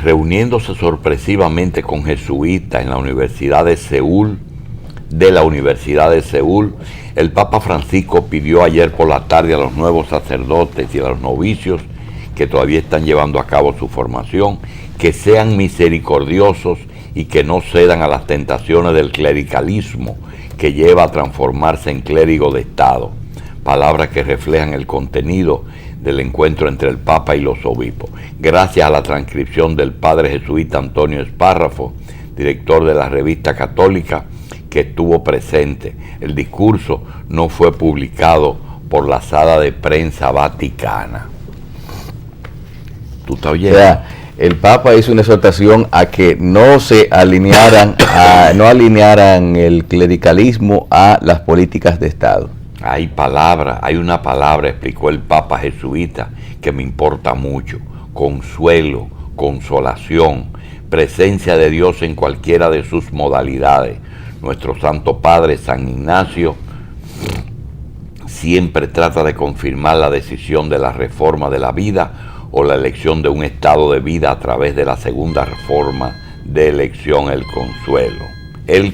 reuniéndose sorpresivamente con jesuitas en la Universidad de Seúl, el Papa Francisco pidió ayer por la tarde a los nuevos sacerdotes y a los novicios que todavía están llevando a cabo su formación, que sean misericordiosos y que no cedan a las tentaciones del clericalismo que lleva a transformarse en clérigo de Estado. Palabras que reflejan el contenido del encuentro entre el Papa y los obispos. Gracias a la transcripción del padre jesuita Antonio Espárrafo, director de la revista católica, que estuvo presente. El discurso no fue publicado por la sala de prensa vaticana. ¿Tú estás oyendo? O sea, el Papa hizo una exhortación a que no se alinearan, no alinearan el clericalismo a las políticas de Estado. Hay una palabra, explicó el Papa jesuita, que me importa mucho: consuelo, consolación, presencia de Dios en cualquiera de sus modalidades. Nuestro Santo Padre San Ignacio siempre trata de confirmar la decisión de la reforma de la vida o la elección de un estado de vida a través de la segunda forma de elección, el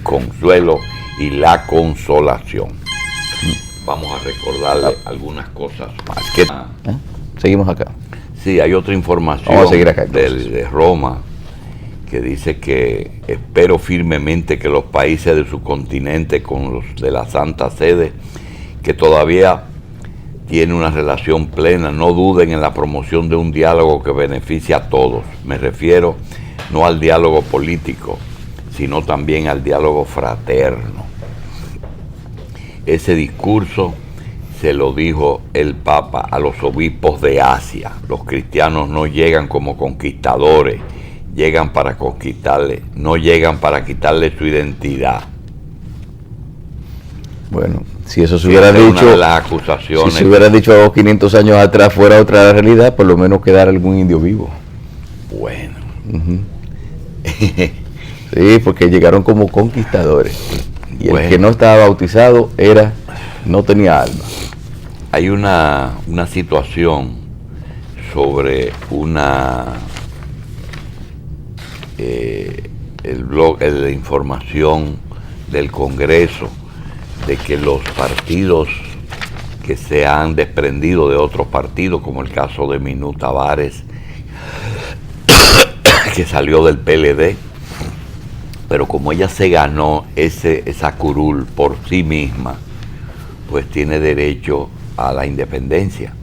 consuelo y la consolación. Vamos a recordarle algunas cosas más. Seguimos acá. Sí, hay otra información. Vamos a seguir acá, de Roma, que dice que espero firmemente que los países de su continente con los de la Santa Sede, que todavía tiene una relación plena, no duden en la promoción de un diálogo que beneficie a todos. Me refiero no al diálogo político, sino también al diálogo fraterno. Ese discurso se lo dijo el Papa a los obispos de Asia. Los cristianos no llegan como conquistadores, llegan para conquistarle, no llegan para quitarle su identidad. Bueno, si eso se hubiera dicho, una de las acusaciones, si se hubiera dicho a 500 años atrás fuera otra la realidad, por lo menos quedara algún indio vivo. Bueno. Sí, porque llegaron como conquistadores. Y bueno, el que no estaba bautizado no tenía alma. Hay una situación sobre el blog de información del Congreso, de que los partidos que se han desprendido de otros partidos, como el caso de Minú Tavares, que salió del PLD, pero como ella se ganó esa curul por sí misma, pues tiene derecho a la independencia.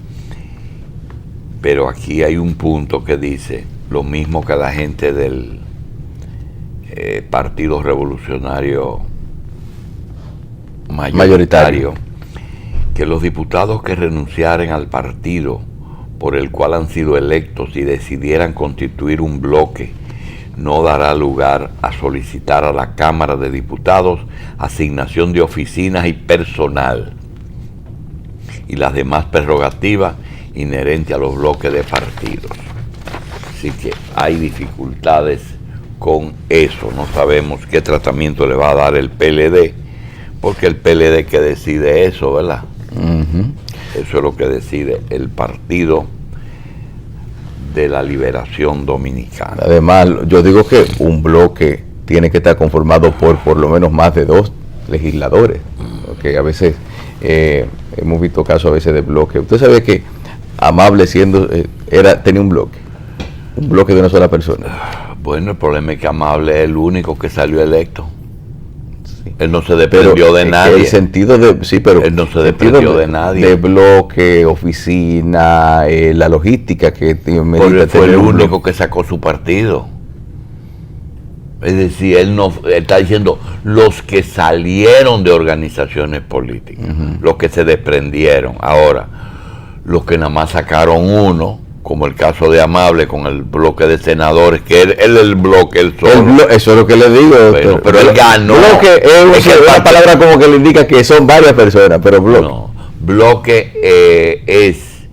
Pero aquí hay un punto que dice lo mismo que la gente del Partido Revolucionario Mayoritario, que los diputados que renunciaren al partido por el cual han sido electos y decidieran constituir un bloque, no dará lugar a solicitar a la Cámara de Diputados asignación de oficinas y personal y las demás prerrogativas inherentes a los bloques de partidos. Así que hay dificultades con eso. No sabemos qué tratamiento le va a dar el PLD, porque el PLD que decide eso, ¿verdad? Eso es lo que decide el Partido de la Liberación Dominicana. Además, yo digo que un bloque tiene que estar conformado por lo menos más de 2 legisladores, porque a veces hemos visto casos a veces de bloque. Usted sabe que Amable tenía un bloque de una sola persona. Bueno, el problema es que Amable es el único que salió electo. Sí. Él no se desprendió de nadie. El sentido de, sí, pero él no se desprendió de nadie. De bloque, oficina, la logística que fue el único que sacó su partido. Es decir, él está diciendo los que salieron de organizaciones políticas, los que se desprendieron. Ahora, los que nada más sacaron uno, como el caso de Amable con el bloque de senadores, que él el bloque, él solo. Eso es lo que le digo. Bueno, pero él ganó. Bloque es una palabra como que le indica que son varias personas, pero bloque. No, bloque es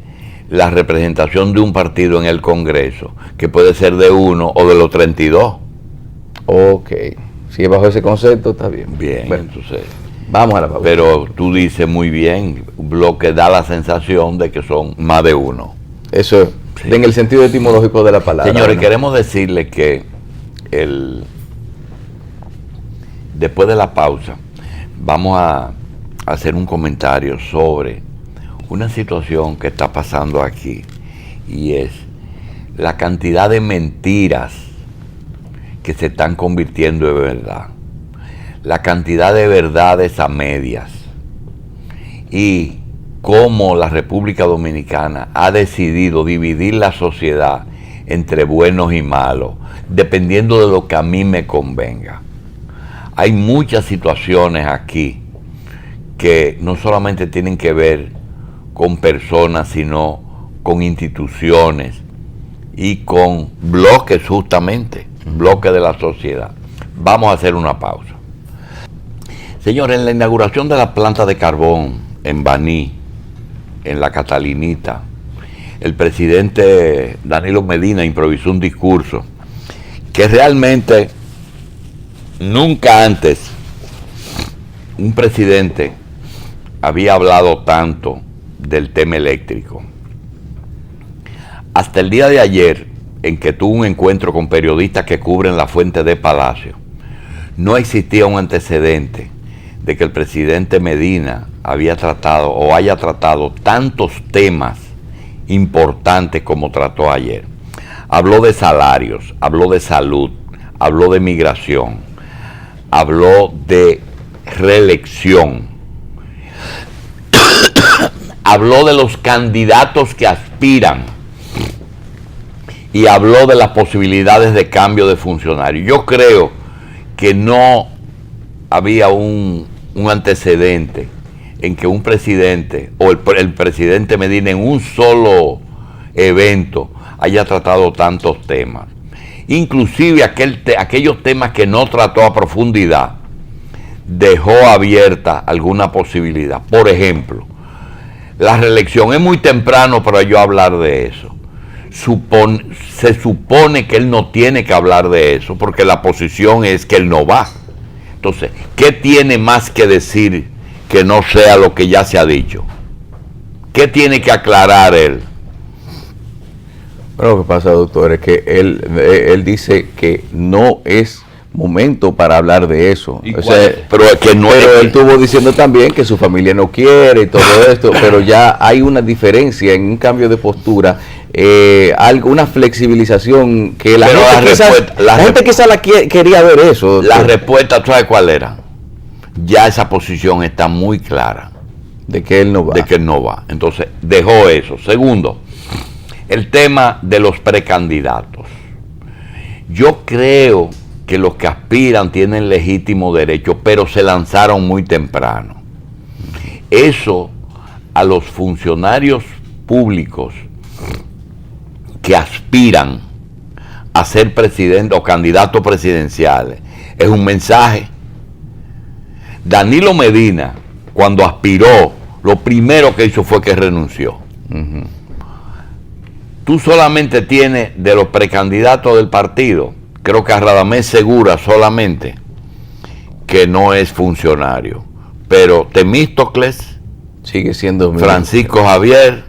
la representación de un partido en el Congreso, que puede ser de uno o de los 32. Ok, si es bajo ese concepto, está bien. Bien, bueno, entonces vamos a la pausa. Pero tú dices muy bien, un bloque da la sensación de que son más de uno. Eso Sí. en el sentido etimológico de la palabra. Señores, ¿no? queremos decirles que después de la pausa vamos a hacer un comentario sobre una situación que está pasando aquí, y es la cantidad de mentiras que se están convirtiendo en verdad, la cantidad de verdades a medias, y cómo la República Dominicana ha decidido dividir la sociedad entre buenos y malos, dependiendo de lo que a mí me convenga. Hay muchas situaciones aquí que no solamente tienen que ver con personas, sino con instituciones y con bloques, justamente, bloques de la sociedad. Vamos a hacer una pausa. Señores, en la inauguración de la planta de carbón en Baní, en la Catalinita, el presidente Danilo Medina improvisó un discurso que realmente nunca antes un presidente había hablado tanto del tema eléctrico. Hasta el día de ayer, en que tuvo un encuentro con periodistas que cubren la fuente de Palacio, no existía un antecedente de que el presidente Medina había tratado o haya tratado tantos temas importantes como trató ayer. Habló de salarios, habló de salud, habló de migración, habló de reelección, habló de los candidatos que aspiran y habló de las posibilidades de cambio de funcionarios. Yo creo que no había un antecedente en que un presidente o el presidente Medina en un solo evento haya tratado tantos temas. Inclusive aquellos temas que no trató a profundidad, dejó abierta alguna posibilidad. Por ejemplo, la reelección. Es muy temprano para yo hablar de eso. Se supone que él no tiene que hablar de eso, porque la posición es que él no va. Entonces, ¿qué tiene más que decir que no sea lo que ya se ha dicho? ¿Qué tiene que aclarar él? Bueno, lo que pasa, doctor, es que él dice que no es momento para hablar de eso. O sea, pero él estuvo diciendo también que su familia no quiere y todo esto, pero ya hay una diferencia en un cambio de postura, una flexibilización que la gente quizás quería ver eso. La respuesta, ¿sabes cuál era? Ya esa posición está muy clara. De que él no va. De que él no va. Entonces, dejó eso. Segundo, el tema de los precandidatos. Yo creo que los que aspiran tienen legítimo derecho, pero se lanzaron muy temprano. Eso a los funcionarios públicos que aspiran a ser presidente o candidatos presidenciales es un mensaje. Danilo Medina, cuando aspiró, lo primero que hizo fue que renunció. Uh-huh. Tú solamente tienes de los precandidatos del partido, creo que a Radamés Segura solamente, que no es funcionario. Pero Temístocles, sigue siendo Francisco Javier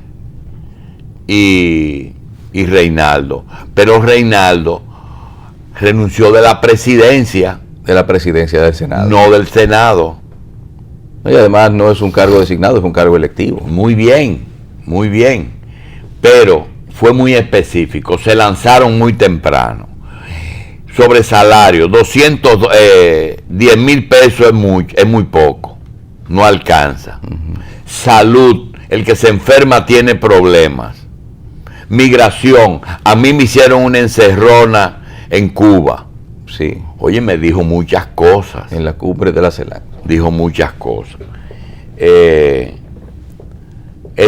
y Reinaldo. Pero Reinaldo renunció de la presidencia. De la presidencia del Senado. No del Senado. Y además no es un cargo designado, es un cargo electivo. Muy bien, muy bien. Pero fue muy específico, se lanzaron muy temprano. Sobre salario, 210,000 pesos es muy poco, no alcanza. Uh-huh. Salud, el que se enferma tiene problemas. Migración, a mí me hicieron una encerrona en Cuba. Sí. Oye, me dijo muchas cosas. En la cumbre de la CELAC. Dijo muchas cosas. El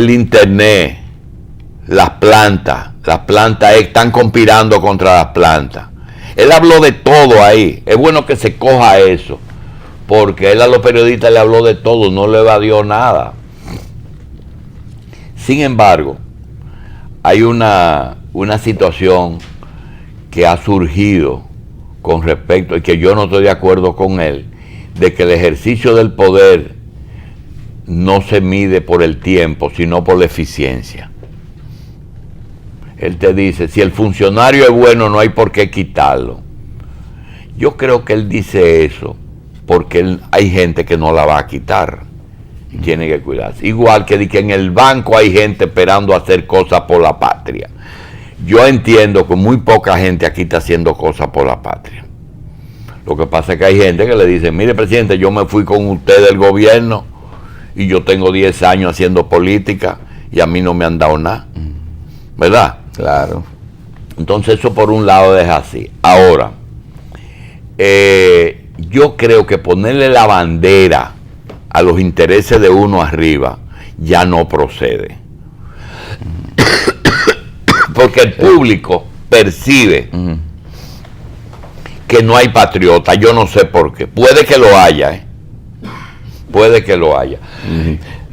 internet, las plantas están conspirando contra las plantas. Él habló de todo ahí. Es bueno que se coja eso, porque él a los periodistas le habló de todo, no le evadió nada. Sin embargo, hay una situación que ha surgido con respecto, y que yo no estoy de acuerdo con él, de que el ejercicio del poder no se mide por el tiempo, sino por la eficiencia. Él te dice, si el funcionario es bueno, no hay por qué quitarlo. Yo creo que él dice eso porque hay gente que no la va a quitar y tiene que cuidarse. Igual que en el banco hay gente esperando hacer cosas por la patria. Yo entiendo que muy poca gente aquí está haciendo cosas por la patria. Lo que pasa es que hay gente que le dice, mire presidente, yo me fui con usted del gobierno y yo tengo 10 años haciendo política y a mí no me han dado nada. ¿Verdad? Claro. Entonces eso por un lado es así. Ahora, yo creo que ponerle la bandera a los intereses de uno arriba ya no procede. Porque el público percibe que no hay patriota. Yo no sé por qué. Puede que lo haya, puede que lo haya.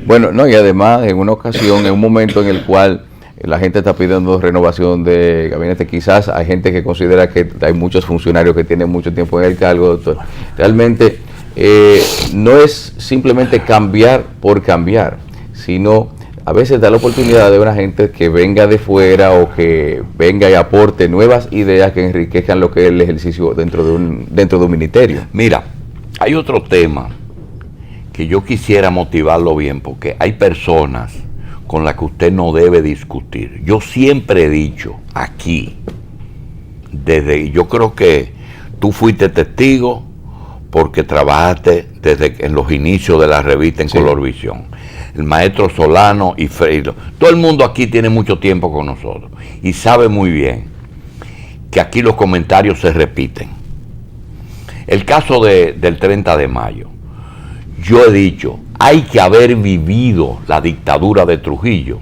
Bueno, no, y además en una ocasión, en un momento en el cual la gente está pidiendo renovación de gabinete, quizás hay gente que considera que hay muchos funcionarios que tienen mucho tiempo en el cargo, doctor. Realmente no es simplemente cambiar por cambiar, sino a veces da la oportunidad de una gente que venga de fuera o que venga y aporte nuevas ideas que enriquezcan lo que es el ejercicio dentro de un ministerio. Mira, hay otro tema que yo quisiera motivarlo bien, porque hay personas con las que usted no debe discutir. Yo siempre he dicho aquí, yo creo que tú fuiste testigo porque trabajaste desde en los inicios de la revista en Colorvisión. El maestro Solano y Freire, todo el mundo aquí tiene mucho tiempo con nosotros y sabe muy bien que aquí los comentarios se repiten. El caso del 30 de mayo, yo he dicho, hay que haber vivido la dictadura de Trujillo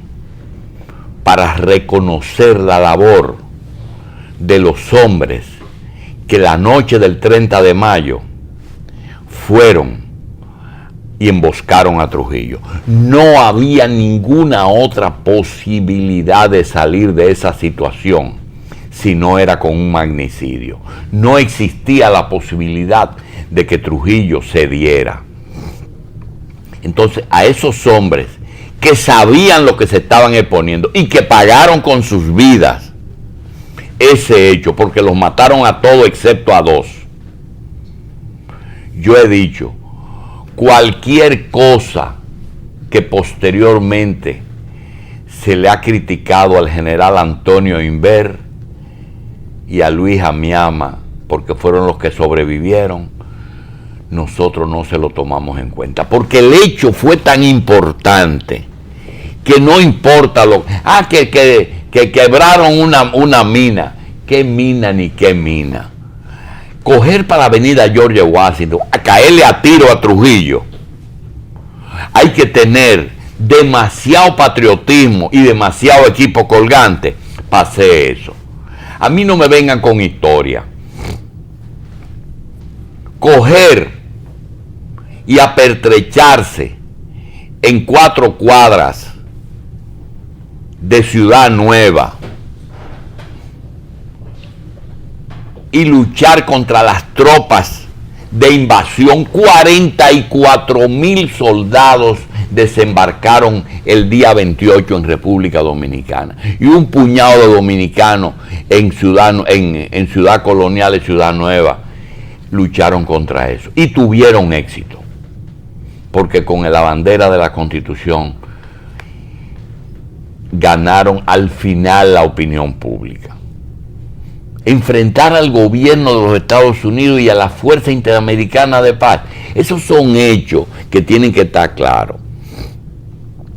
para reconocer la labor de los hombres que la noche del 30 de mayo fueron y emboscaron a Trujillo. No había ninguna otra posibilidad de salir de esa situación si no era con un magnicidio. No existía la posibilidad de que Trujillo cediera. Entonces, a esos hombres que sabían lo que se estaban exponiendo y que pagaron con sus vidas ese hecho, porque los mataron a todos excepto a 2. Yo he dicho, cualquier cosa que posteriormente se le ha criticado al general Antonio Inver y a Luis Amiama, porque fueron los que sobrevivieron, nosotros no se lo tomamos en cuenta, porque el hecho fue tan importante que no importa que quebraron una mina. ¿Qué mina ni qué mina? Coger para la avenida George Washington, a caerle a tiro a Trujillo, hay que tener demasiado patriotismo y demasiado equipo colgante para hacer eso. A mí no me vengan con historia. Coger y apertrecharse en 4 cuadras de Ciudad Nueva y luchar contra las tropas de invasión. 44,000 soldados desembarcaron el día 28 en República Dominicana y un puñado de dominicanos en Ciudad Colonial y Ciudad Nueva lucharon contra eso y tuvieron éxito, porque con la bandera de la Constitución ganaron al final la opinión pública. Enfrentar al gobierno de los Estados Unidos y a la Fuerza Interamericana de Paz, esos son hechos que tienen que estar claros.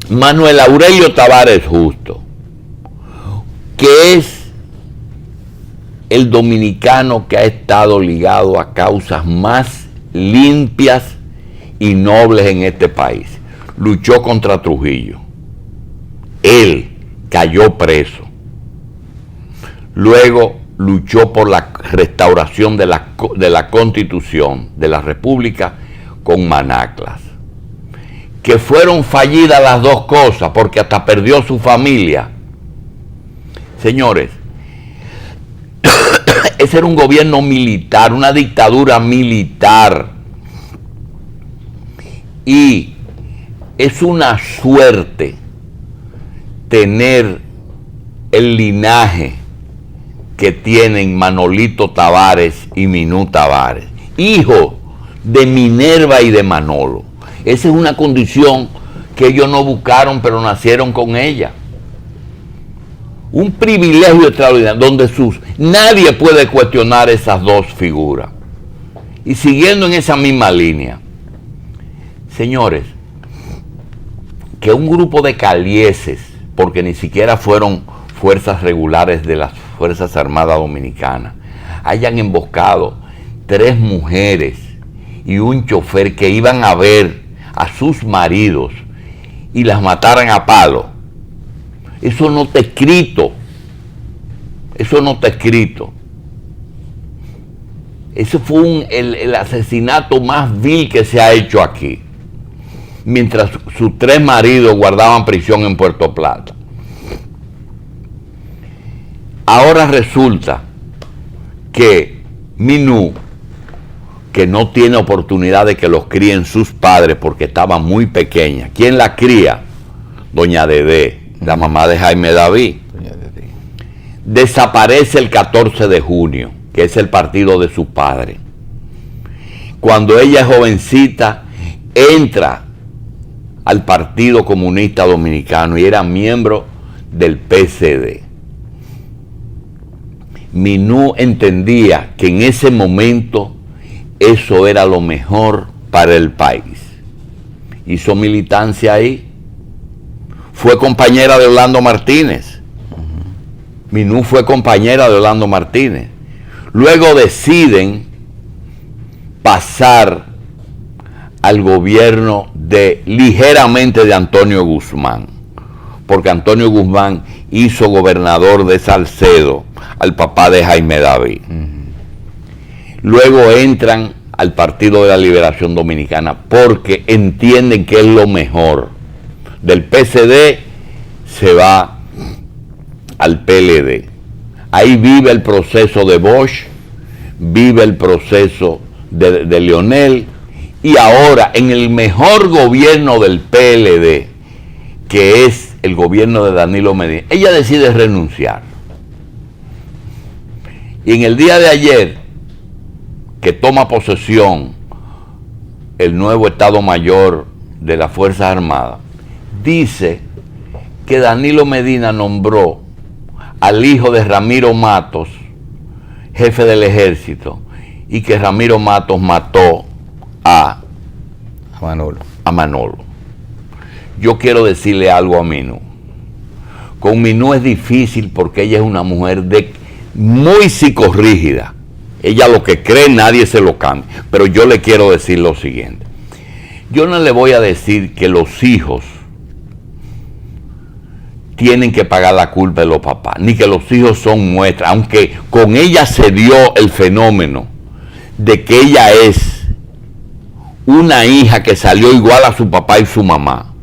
Manuel Aurelio Tavares Justo, que es el dominicano que ha estado ligado a causas más limpias y nobles en este país, luchó contra Trujillo. Él cayó preso. Luego luchó por la restauración de la Constitución de la República con manaclas, que fueron fallidas las dos cosas, porque hasta perdió su familia. Señores, ese era un gobierno militar, una dictadura militar, y es una suerte tener el linaje que tienen Manolito Tavares y Minú Tavares, hijos de Minerva y de Manolo. Esa es una condición que ellos no buscaron, pero nacieron con ella. Un privilegio extraordinario, donde nadie puede cuestionar esas dos figuras. Y siguiendo en esa misma línea, señores, que un grupo de calieses, porque ni siquiera fueron fuerzas regulares de las Fuerzas Armadas Dominicanas, hayan emboscado 3 mujeres y un chofer que iban a ver a sus maridos y las mataran a palo. Eso no está escrito. Eso no está escrito. Ese fue el asesinato más vil que se ha hecho aquí, mientras sus 3 maridos guardaban prisión en Puerto Plata. Ahora resulta que Minú, que no tiene oportunidad de que los críen sus padres porque estaba muy pequeña. ¿Quién la cría? Doña Dedé, la mamá de Jaime David. Doña Dedé. Desaparece el 14 de junio, que es el partido de su padre. Cuando ella es jovencita, entra al Partido Comunista Dominicano y era miembro del PCD. Minú entendía que en ese momento eso era lo mejor para el país. Hizo militancia ahí. Fue compañera de Orlando Martínez. Minú fue compañera de Orlando Martínez. Luego deciden pasar al gobierno ligeramente de Antonio Guzmán, porque Antonio Guzmán hizo gobernador de Salcedo al papá de Jaime David. Luego entran al Partido de la Liberación Dominicana porque entienden que es lo mejor. Del PCD se va al PLD. Ahí vive el proceso de Bosch, vive el proceso de Leonel, y ahora en el mejor gobierno del PLD, que es el gobierno de Danilo Medina, ella decide renunciar. Y en el día de ayer, que toma posesión el nuevo Estado Mayor de las Fuerzas Armadas, dice que Danilo Medina nombró al hijo de Ramiro Matos jefe del ejército y que Ramiro Matos mató a Manolo. Yo quiero decirle algo a Minú. Con Minú es difícil porque ella es una mujer muy psicorrígida. Ella lo que cree nadie se lo cambia. Pero yo le quiero decir lo siguiente. Yo no le voy a decir que los hijos tienen que pagar la culpa de los papás, ni que los hijos son muestras, aunque con ella se dio el fenómeno de que ella es una hija que salió igual a su papá y su mamá.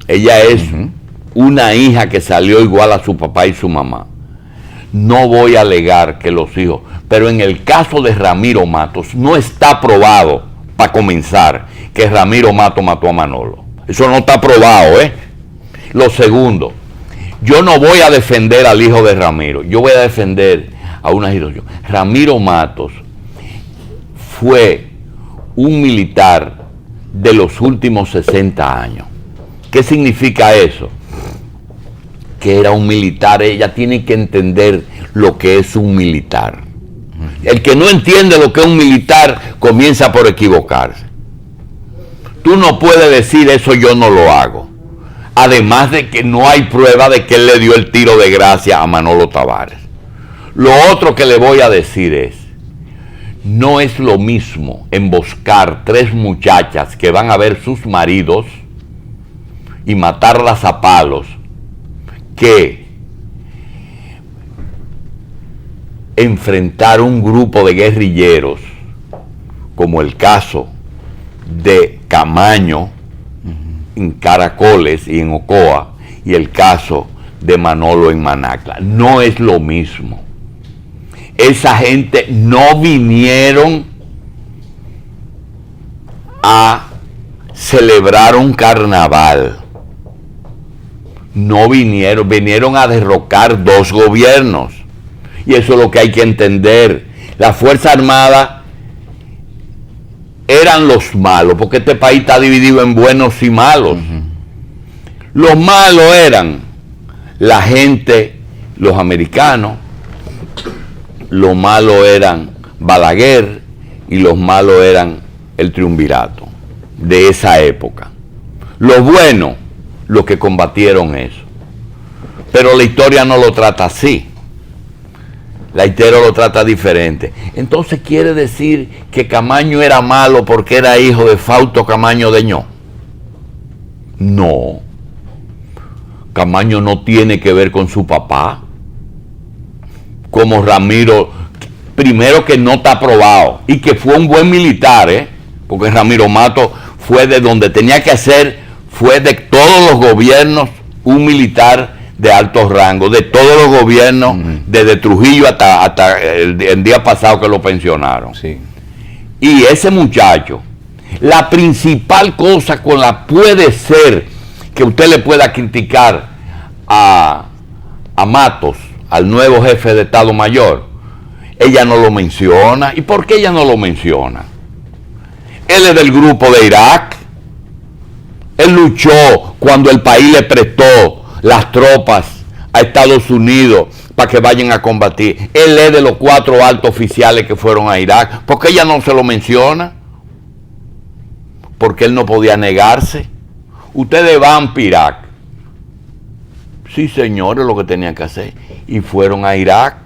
Ella es una hija que salió igual a su papá y su mamá. No voy a alegar que los hijos, pero en el caso de Ramiro Matos no está probado, para comenzar, que Ramiro Matos mató a Manolo. Eso no está probado, ¿eh? Lo segundo, yo no voy a defender al hijo de Ramiro, yo voy a defender a una situación. Ramiro Matos fue un militar de los últimos 60 años. ¿Qué significa eso? Que era un militar. Ella tiene que entender lo que es un militar. El que no entiende lo que es un militar comienza por equivocarse. Tú no puedes decir eso, yo no lo hago. Además de que no hay prueba de que él le dio el tiro de gracia a Manolo Tavares. Lo otro que le voy a decir es, no es lo mismo emboscar 3 muchachas que van a ver sus maridos y matarlas a palos que enfrentar un grupo de guerrilleros, como el caso de Camaño en Caracoles y en Ocoa, y el caso de Manolo en Manacla. No es lo mismo. Esa gente no vinieron a celebrar un carnaval. No vinieron a derrocar 2 gobiernos. Y eso es lo que hay que entender. La Fuerza Armada eran los malos, porque este país está dividido en buenos y malos. Los malos eran la gente, los americanos, los malos eran Balaguer y los malos eran el triunvirato de esa época. Los buenos, los que combatieron eso. Pero la historia no lo trata así. La historia lo trata diferente. Entonces quiere decir que Camaño era malo porque era hijo de Fausto Camaño Deñó. No. Camaño no tiene que ver con su papá. Como Ramiro, primero que no está aprobado y que fue un buen militar, porque Ramiro Mato fue de donde tenía que ser, fue de todos los gobiernos un militar de alto rango, de todos los gobiernos, desde Trujillo hasta el día pasado que lo pensionaron. Sí. Y ese muchacho, la principal cosa con la puede ser que usted le pueda criticar a Matos, al nuevo jefe de Estado Mayor, ella no lo menciona. ¿Y por qué ella no lo menciona? Él es del grupo de Irak. Él luchó cuando el país le prestó las tropas a Estados Unidos para que vayan a combatir. Él es de los 4 altos oficiales que fueron a Irak. ¿Por qué ella no se lo menciona? Porque él no podía negarse. Ustedes van para Irak. Sí, señores, lo que tenían que hacer. Y fueron a Irak.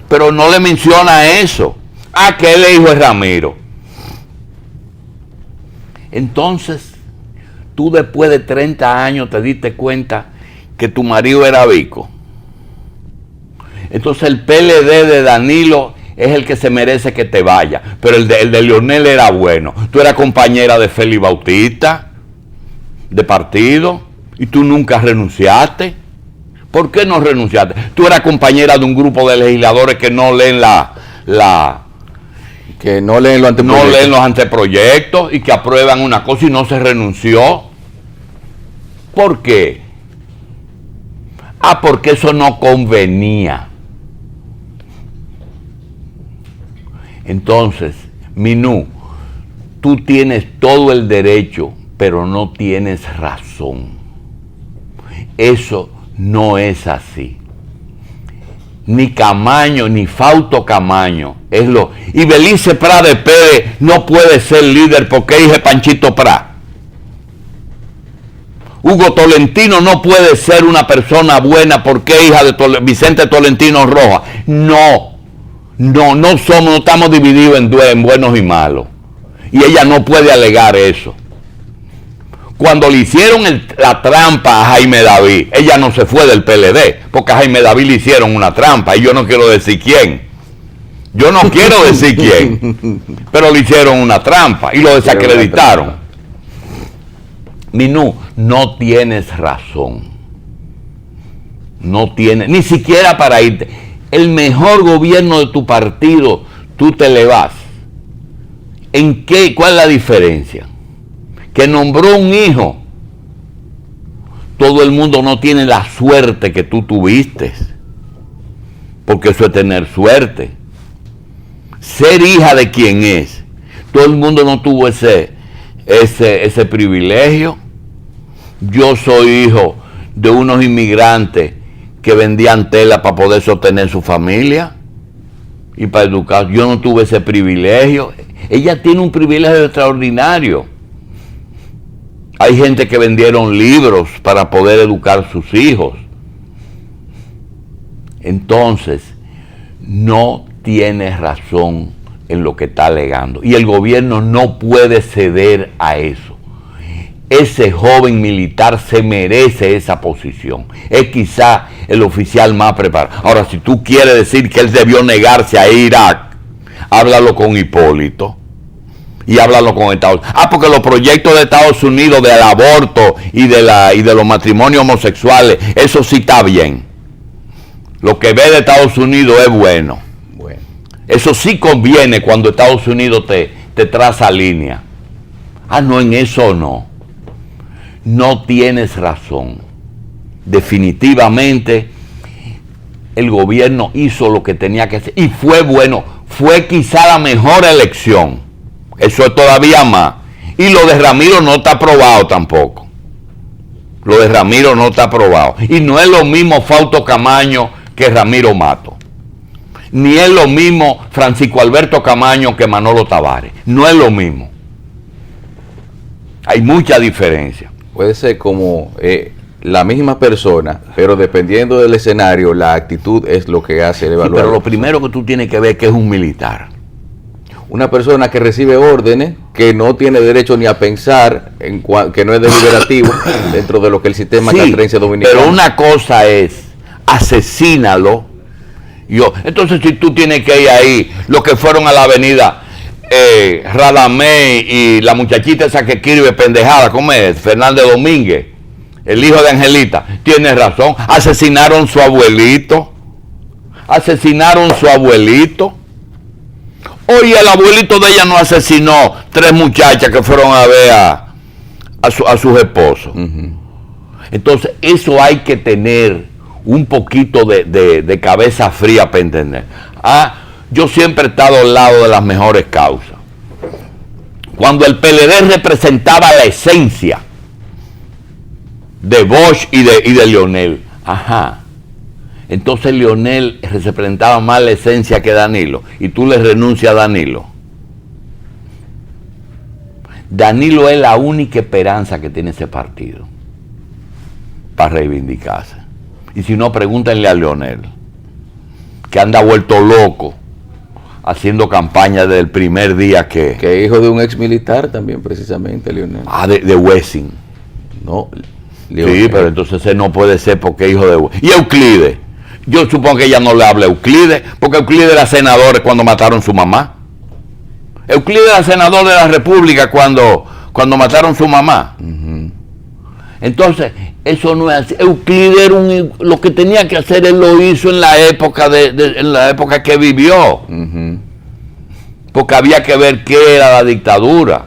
Pero no le menciona eso. Que él es hijo de Ramiro. Entonces, tú después de 30 años te diste cuenta que tu marido era Vico. Entonces el PLD de Danilo es el que se merece que te vaya. Pero el de Leonel era bueno. Tú eras compañera de Félix Bautista, de partido, y tú nunca renunciaste. ¿Por qué no renunciaste? Tú eras compañera de un grupo de legisladores que no leen que no leen los anteproyectos. No leen los anteproyectos y que aprueban una cosa y no se renunció. ¿Por qué? Porque eso no convenía. Entonces, Minú, tú tienes todo el derecho, pero no tienes razón. Eso no es así. Ni Camaño, ni Fausto Camaño. Y Belice Prat de Pérez no puede ser líder porque es hija de Panchito Prat. Hugo Tolentino no puede ser una persona buena porque es hija de Vicente Tolentino Rojas. No estamos divididos en buenos y malos. Y ella no puede alegar eso. Cuando le hicieron la trampa a Jaime David, ella no se fue del PLD, porque a Jaime David le hicieron una trampa, y yo no quiero decir quién. Pero le hicieron una trampa y lo desacreditaron. Minú, no tienes razón. No tienes, ni siquiera para irte. El mejor gobierno de tu partido, tú te le vas. ¿En qué? ¿Cuál es la diferencia? Que nombró un hijo. Todo el mundo no tiene la suerte que tú tuviste, porque eso es tener suerte. Ser hija de quien es. Todo el mundo no tuvo ese privilegio. Yo soy hijo de unos inmigrantes que vendían tela para poder sostener su familia y para educar. Yo no tuve ese privilegio. Ella tiene un privilegio extraordinario. Hay gente que vendieron libros para poder educar a sus hijos. Entonces, no tienes razón en lo que está alegando. Y el gobierno no puede ceder a eso. Ese joven militar se merece esa posición. Es quizá el oficial más preparado. Ahora, si tú quieres decir que él debió negarse a Irak, háblalo con Hipólito. Y háblalo con Estados Unidos. Porque los proyectos de Estados Unidos del aborto y de los matrimonios homosexuales, eso sí está bien. Lo que ve de Estados Unidos es bueno. Eso sí conviene cuando Estados Unidos te traza línea. No, en eso no. No tienes razón. definitivamente el gobierno hizo lo que tenía que hacer y fue bueno, fue quizá la mejor elección, eso es todavía más. Y lo de Ramiro no está aprobado tampoco, lo de Ramiro no está aprobado, y no es lo mismo Fausto Camaño que Ramiro Mato, ni es lo mismo Francisco Alberto Camaño que Manolo Tavares, no es lo mismo, hay mucha diferencia. Puede ser como la misma persona, pero dependiendo del escenario, la actitud es lo que hace el evaluador. Sí, pero lo primero que tú tienes que ver es que es un militar. Una persona que recibe órdenes, que no tiene derecho ni a pensar, que no es deliberativo dentro de lo que el sistema castrense dominicano. Pero una cosa es, asesínalo. Entonces si tú tienes que ir ahí, los que fueron a la avenida Radamés y la muchachita esa que escribe pendejada, ¿cómo es? Fernández Domínguez, el hijo de Angelita, tiene razón, asesinaron su abuelito. Oye, el abuelito de ella no asesinó 3 muchachas que fueron a ver a sus esposos. Entonces, eso hay que tener un poquito de cabeza fría para entender. Yo siempre he estado al lado de las mejores causas. Cuando el PLD representaba la esencia de Bosch y de Leonel, entonces Leonel representaba más la esencia que Danilo, y tú le renuncias a Danilo. Danilo es la única esperanza que tiene ese partido para reivindicarse. Y si no, pregúntenle a Leonel, que anda vuelto loco haciendo campaña desde el primer día que es hijo de un ex militar también, precisamente, Leonel. De Wessing. No, Leonel. Sí, pero entonces él no puede ser porque es hijo de Wessing. Y Euclides. Yo supongo que ella no le habla a Euclides, porque Euclides era senador cuando mataron a su mamá. Euclides era senador de la República cuando mataron a su mamá. Entonces, eso no es así. Euclides lo que tenía que hacer, él lo hizo en la época en la época que vivió. Porque había que ver qué era la dictadura.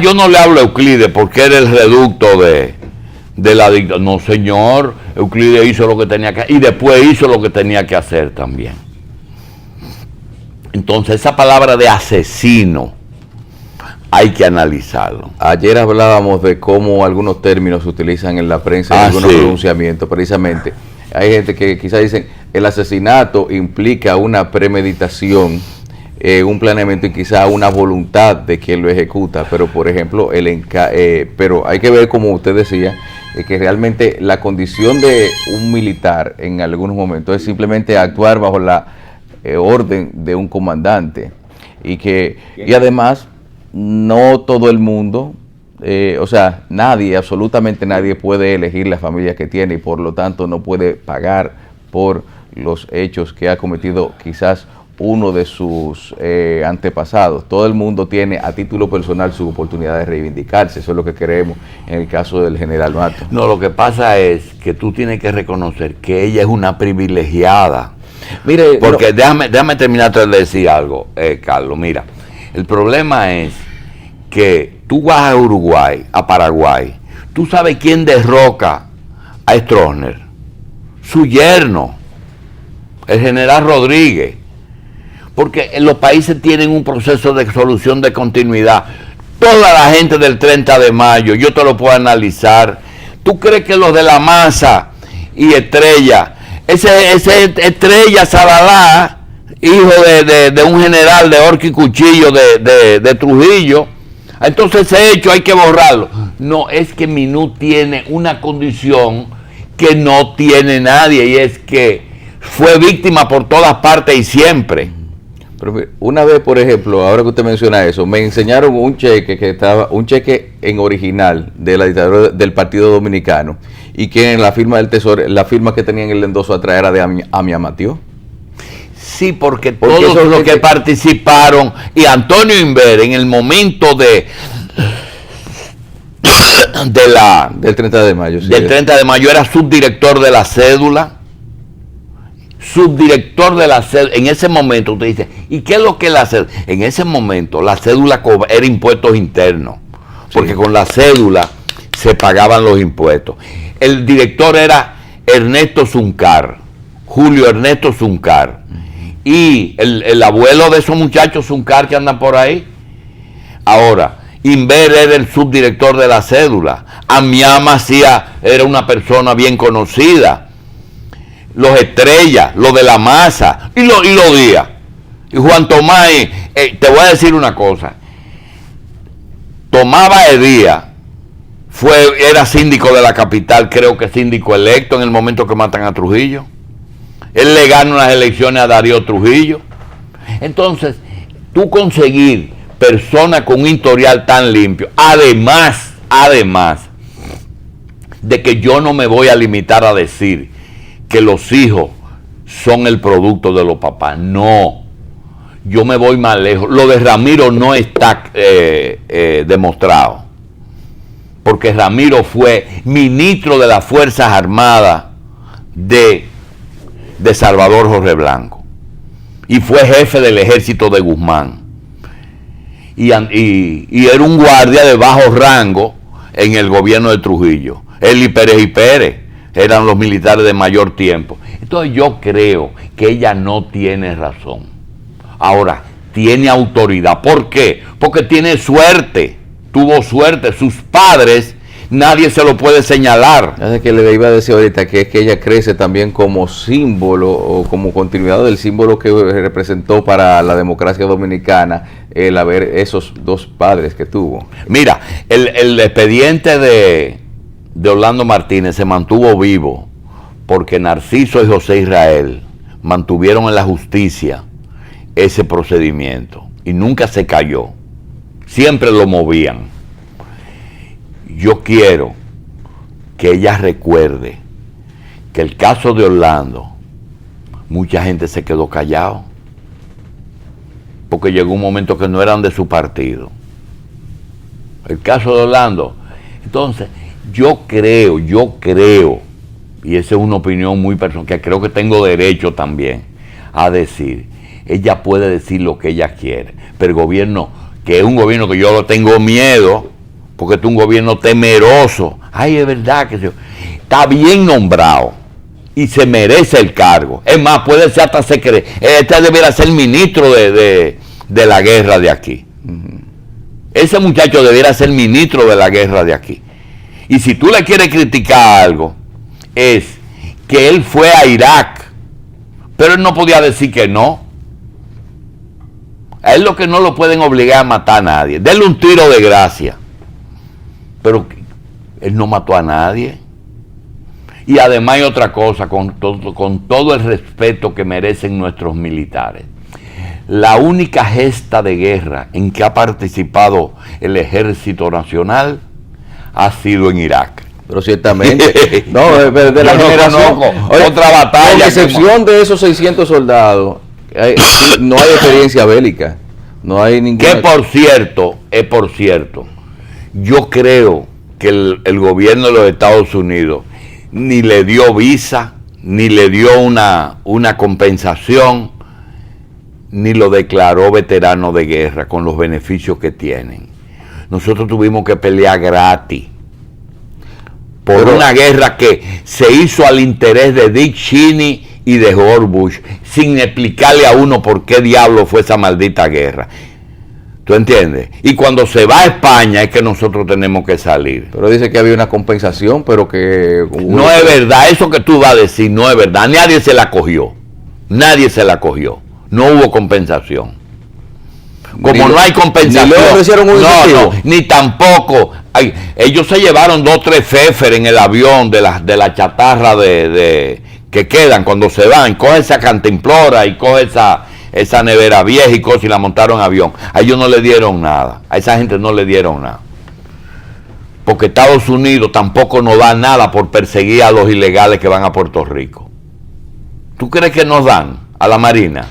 Yo no le hablo a Euclides porque era el reducto de la dictadura. No, señor, Euclides hizo lo que tenía que hacer y después hizo lo que tenía que hacer también. Entonces, esa palabra de asesino hay que analizarlo. Ayer hablábamos de cómo algunos términos se utilizan en la prensa, en algunos pronunciamientos, precisamente. Hay gente que quizás dicen el asesinato implica una premeditación, un planeamiento y quizá una voluntad de quien lo ejecuta, pero por ejemplo, pero hay que ver, como usted decía, que realmente la condición de un militar en algunos momentos es simplemente actuar bajo la orden de un comandante, y además no todo el mundo, absolutamente nadie puede elegir la familia que tiene y por lo tanto no puede pagar por los hechos que ha cometido quizás uno de sus antepasados. Todo el mundo tiene a título personal su oportunidad de reivindicarse. Eso es lo que queremos en el caso del general Mato. No, lo que pasa es que tú tienes que reconocer que ella es una privilegiada. Mire, porque déjame terminar de decir algo, Carlos. Mira, el problema es que tú vas a Uruguay, a Paraguay, tú sabes quién derroca a Stroessner, su yerno, el general Rodríguez. Porque en los países tienen un proceso de solución de continuidad. Toda la gente del 30 de mayo, yo te lo puedo analizar. ¿Tú crees que los de la Masa y Estrella, ese Estrella Sadalá, hijo de un general de Horca y Cuchillo de Trujillo, entonces ese hecho hay que borrarlo? No, es que Minú tiene una condición que no tiene nadie, y es que fue víctima por todas partes y siempre. Pero una vez, por ejemplo, ahora que usted menciona eso, me enseñaron un cheque en original de la dictadura del Partido Dominicano, y que en la firma del Tesoro, la firma que tenía en el endoso atrás era de Amiamatió. Sí, porque todos los que participaron, y Antonio Inver en el momento del 30 de mayo. Sí, del 30 de mayo era subdirector de la cédula. En ese momento usted dice, ¿y qué es lo que la cédula? En ese momento la cédula era impuestos internos, porque con la cédula se pagaban los impuestos. El director era Ernesto Zuncar, Julio Ernesto Zuncar. Y el abuelo de esos muchachos Zuncar que andan por ahí. Ahora, Inver era el subdirector de la cédula. Amiá Macías era una persona bien conocida. Los Estrellas, los de la Masa y los Díaz. Y Juan Tomás, te voy a decir una cosa. Tomás Baedía era síndico de la capital, creo que síndico electo en el momento que matan a Trujillo. Él le gana unas elecciones a Darío Trujillo. Entonces, tú conseguir personas con un historial tan limpio, además de que yo no me voy a limitar a decir que los hijos son el producto de los papás, no, yo me voy más lejos. Lo de Ramiro no está demostrado, porque Ramiro fue ministro de las Fuerzas Armadas de Salvador Jorge Blanco y fue jefe del ejército de Guzmán y era un guardia de bajo rango en el gobierno de Trujillo. Él y Pérez eran los militares de mayor tiempo. Entonces yo creo que ella no tiene razón. Ahora, tiene autoridad. ¿Por qué? Porque tiene suerte, tuvo suerte. Sus padres, nadie se lo puede señalar. Es que le iba a decir ahorita que es que ella crece también como símbolo o como continuidad del símbolo que representó para la democracia dominicana el haber esos dos padres que tuvo. Mira, el expediente de Orlando Martínez se mantuvo vivo porque Narciso y José Israel mantuvieron en la justicia ese procedimiento y nunca se cayó, siempre lo movían. Yo quiero que ella recuerde que el caso de Orlando, mucha gente se quedó callado porque llegó un momento que no eran de su partido. El caso de Orlando. Entonces, yo creo, y esa es una opinión muy personal, que creo que tengo derecho también a decir, ella puede decir lo que ella quiere, pero el gobierno, que es un gobierno que yo lo tengo miedo, porque es un gobierno temeroso, ay, es verdad que está bien nombrado y se merece el cargo, es más, puede ser hasta secretario, debería ser ministro de la guerra de aquí. Ese muchacho debiera ser ministro de la guerra de aquí. Y si tú le quieres criticar algo, es que él fue a Irak, pero él no podía decir que no. A él lo que no lo pueden obligar a matar a nadie. Denle un tiro de gracia. Pero él no mató a nadie. Y además hay otra cosa, con todo el respeto que merecen nuestros militares. La única gesta de guerra en que ha participado el Ejército Nacional ha sido en Irak. Pero ciertamente, no, de la generación, otra batalla. Con excepción de esos 600 soldados, no hay experiencia bélica. No hay ninguna. Que por cierto, yo creo que el gobierno de los Estados Unidos ni le dio visa, ni le dio una compensación, ni lo declaró veterano de guerra con los beneficios que tienen. Nosotros tuvimos que pelear gratis por una guerra que se hizo al interés de Dick Cheney y de George Bush, sin explicarle a uno por qué diablo fue esa maldita guerra. ¿Tú entiendes? Y cuando se va a España es que nosotros tenemos que salir. Pero dice que había una compensación, pero que... No es verdad, eso que tú vas a decir no es verdad. Nadie se la cogió. No hubo compensación. Como no hay compensación, ni tampoco. Ellos se llevaron 2 o 3 féfer en el avión de la chatarra que quedan cuando se van. Coge esa cantimplora y coge esa nevera vieja y cosas y la montaron en avión. A ellos no le dieron nada. A esa gente no le dieron nada. Porque Estados Unidos tampoco nos da nada por perseguir a los ilegales que van a Puerto Rico. ¿Tú crees que nos dan a la Marina?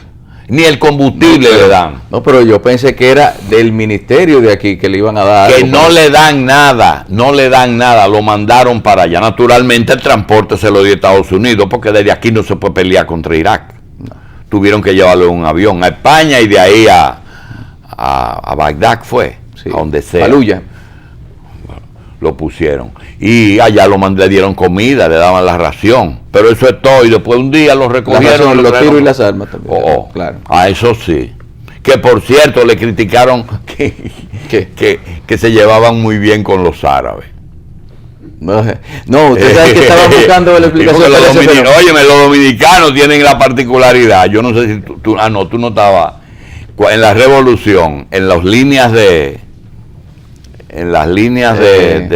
Ni el combustible le dan. No, pero yo pensé que era del ministerio de aquí que le iban a dar. Que no le dan nada, lo mandaron para allá. Naturalmente el transporte se lo dio Estados Unidos, porque desde aquí no se puede pelear contra Irak. No. Tuvieron que llevarlo en un avión a España y de ahí a Bagdad fue, sí, a donde sea. Faluya. lo pusieron. Y allá le dieron comida, le daban la ración. Pero eso es todo. Y después un día lo recogieron. Los tiros y las armas también. Claro. A eso sí. Que por cierto le criticaron que se llevaban muy bien con los árabes. No, usted sabe que estaban buscando la explicación. Óyeme, los dominicanos tienen la particularidad. Yo no sé si tú no estabas en la revolución, en las líneas de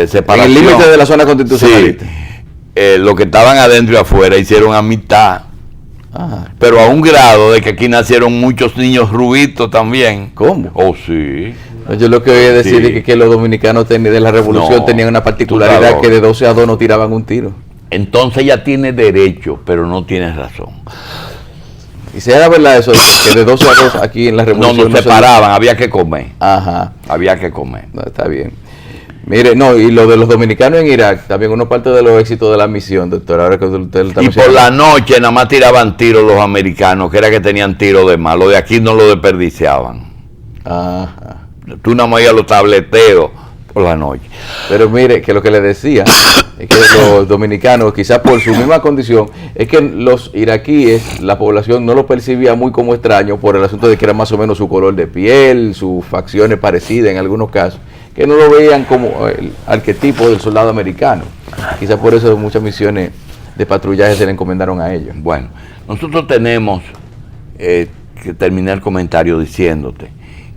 separación. En el límite de la zona constitucionalista. Sí, los que estaban adentro y afuera hicieron amistad. Pero a un grado de que aquí nacieron muchos niños rubitos también. ¿Cómo? Oh, sí. Yo lo que oí decir es que los dominicanos de la revolución tenían una particularidad, que de 12 a 2 no tiraban un tiro. Entonces ella tiene derecho, pero no tiene razón. Y si era verdad eso, que de 12 a 2 aquí en la revolución no se paraban, había que comer. Ajá. Había que comer. No, está bien. Mire, y lo de los dominicanos en Irak, también uno parte de los éxitos de la misión, doctor. Ahora que usted está por la noche nada más tiraban tiros los americanos, que era que tenían tiros de más. Los de aquí no lo desperdiciaban. Ajá. Tú nada más ibas a los tableteos por la noche. Pero mire, que lo que le decía es que los dominicanos, quizás por su misma condición, es que los iraquíes, la población no lo percibía muy como extraño por el asunto de que era más o menos su color de piel, sus facciones parecidas en algunos casos, que no lo veían como el arquetipo del soldado americano. Quizás por eso muchas misiones de patrullaje se le encomendaron a ellos. Bueno, nosotros tenemos que terminar el comentario diciéndote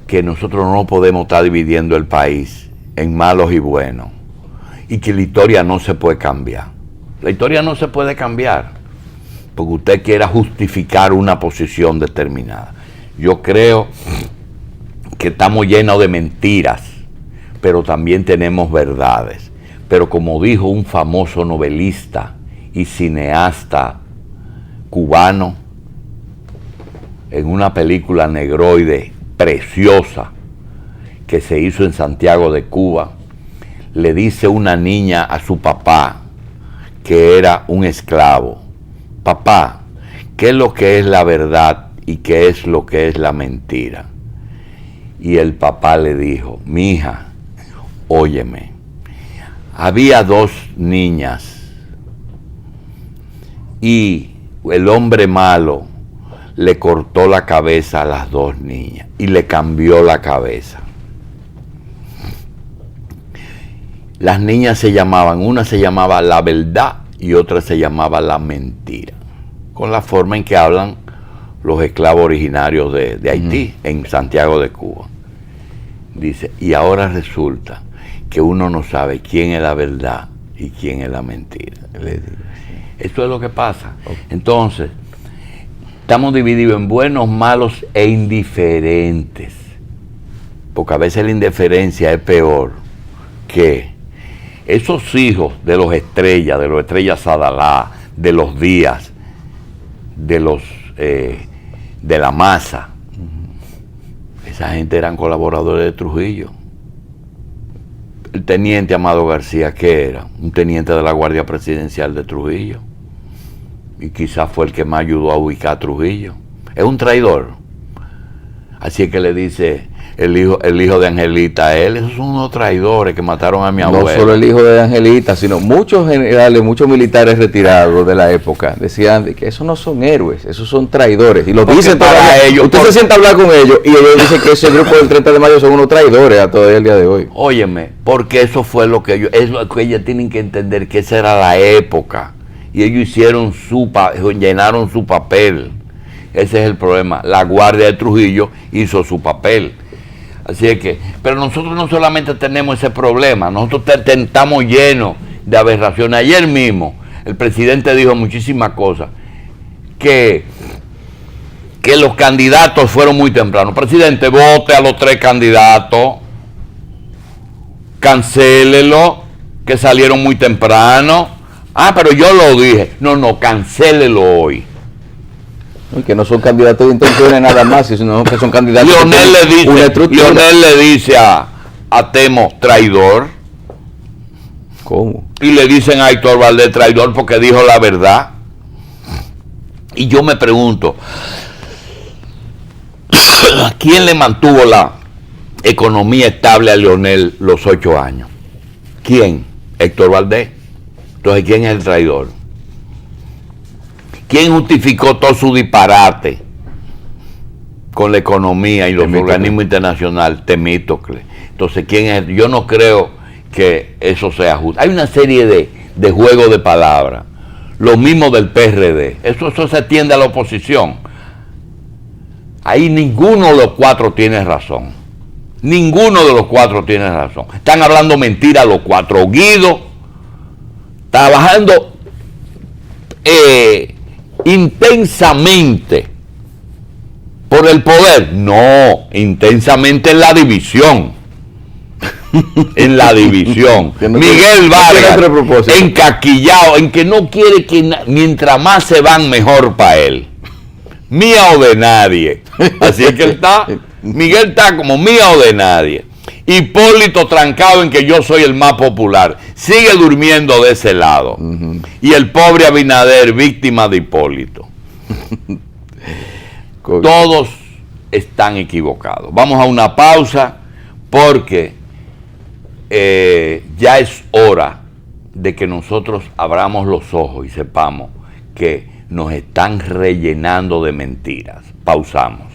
que nosotros no podemos estar dividiendo el país en malos y buenos, y que la historia no se puede cambiar. La historia no se puede cambiar porque usted quiera justificar una posición determinada. Yo creo que estamos llenos de mentiras, pero también tenemos verdades. Pero como dijo un famoso novelista y cineasta cubano en una película negroide preciosa que se hizo en Santiago de Cuba, le dice una niña a su papá, que era un esclavo: papá, ¿qué es lo que es la verdad y qué es lo que es la mentira? Y el papá le dijo: mi hija, óyeme, había 2 niñas y el hombre malo le cortó la cabeza a las 2 niñas y le cambió la cabeza. Las niñas se llamaban, una se llamaba la verdad y otra se llamaba la mentira, con la forma en que hablan los esclavos originarios de Haití, en Santiago de Cuba. Dice, y ahora resulta que uno no sabe quién es la verdad y quién es la mentira. Esto es lo que pasa. Entonces, estamos divididos en buenos, malos e indiferentes, porque a veces la indiferencia es peor que esos hijos de los estrellas Sadalá, de los Díaz, de la Maza. Esa gente eran colaboradores de Trujillo. El teniente Amado García, ¿qué era? Un teniente de la Guardia Presidencial de Trujillo. Y quizás fue el que más ayudó a ubicar a Trujillo. Es un traidor. Así es que le dice el hijo de Angelita a él: esos son unos traidores que mataron a mi abuelo. No solo el hijo de Angelita, sino muchos generales, muchos militares retirados de la época decían que esos no son héroes, esos son traidores. Y lo dicen para ellos. Usted se sienta a hablar con ellos y ellos dicen que ese grupo del 30 de mayo son unos traidores a todavía el día de hoy. Óyeme, porque eso fue lo que ellos, es lo que ellos tienen que entender, que esa era la época. Y ellos llenaron su papel. Ese es el problema. La Guardia de Trujillo hizo su papel. Así es que, pero nosotros no solamente tenemos ese problema, nosotros estamos llenos de aberraciones. Ayer mismo el presidente dijo muchísimas cosas, que los candidatos fueron muy tempranos. Presidente, vote a los 3 candidatos, cancélelo, que salieron muy temprano. Pero yo lo dije. No, cancélelo hoy. Que no son candidatos de intenciones nada más, sino que son candidatos. Lionel le dice a Temo traidor. ¿Cómo? Y le dicen a Héctor Valdés traidor porque dijo la verdad. Y yo me pregunto, ¿quién le mantuvo la economía estable a Lionel los 8 años? ¿Quién? Héctor Valdés. Entonces, ¿quién es el traidor? ¿Quién justificó todo su disparate con la economía y los organismos internacionales? Temístocles. Entonces, ¿quién es? Yo no creo que eso sea justo. Hay una serie de juegos de palabras. Lo mismo del PRD. Eso se atiende a la oposición. Ahí ninguno de los cuatro tiene razón. Ninguno de los cuatro tiene razón. Están hablando mentiras los cuatro. Guido trabajando intensamente por el poder. No, intensamente en la división. En la división. Miguel Vargas, encaquillado, en que no quiere que mientras más se van, mejor para él. Mía o de nadie. Así es que él está. Miguel está como mía o de nadie. Hipólito trancado en que yo soy el más popular. Sigue durmiendo de ese lado. Y el pobre Abinader, víctima de Hipólito. Todos están equivocados. Vamos a una pausa porque ya es hora de que nosotros abramos los ojos y sepamos que nos están rellenando de mentiras. Pausamos.